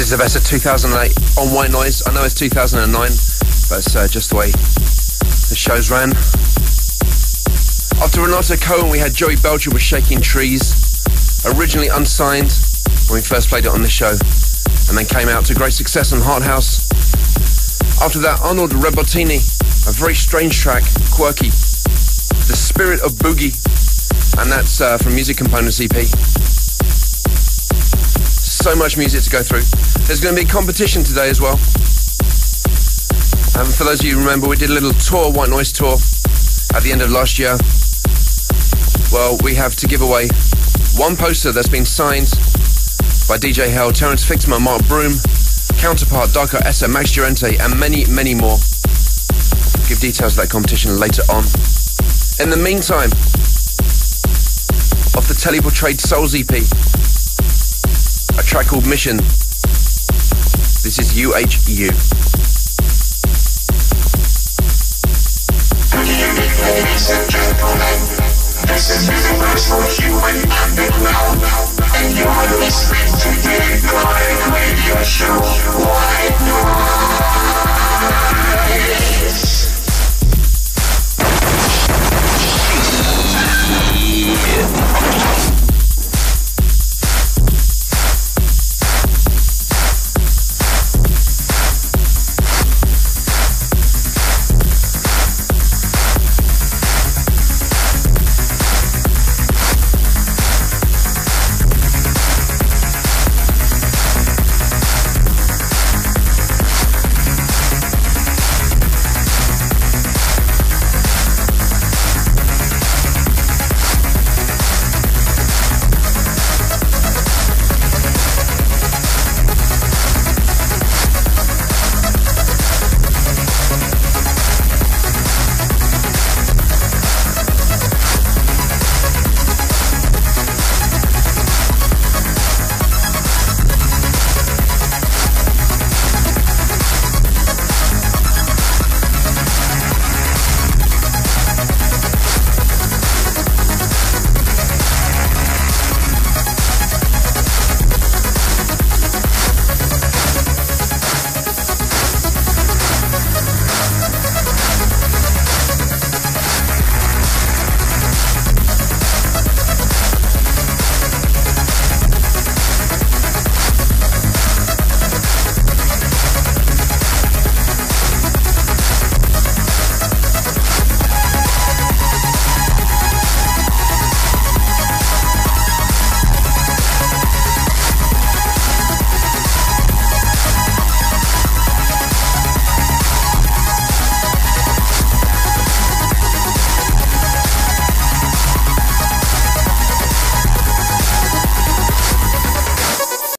is the best of 2008 on White Noise. I know it's 2009, but it's just the way the shows ran. After Renato Cohen, we had Joey Belcher with Shaking Trees, originally unsigned when we first played it on the show, and then came out to great success on Hard House. After that, Arnold Rebottini, a very strange track, Quirky, The Spirit of Boogie, and that's from Music Components EP. So much music to go through. There's going to be a competition today as well. For those of you who remember, we did a little tour, White Noise tour, at the end of last year. Well, we have to give away one poster that's been signed by DJ Hell, Terence Fixmer, Mark Broom, Counterpart, Darko Essa, Max Durante, and many, many more. I'll give details of that competition later on. In the meantime, off the Teleportrayed Souls EP, a track called Mission. This is UHU. Ladies and gentlemen, this is Universal Human Underground, and you are listening to the Clarke Radio Show. White Noise.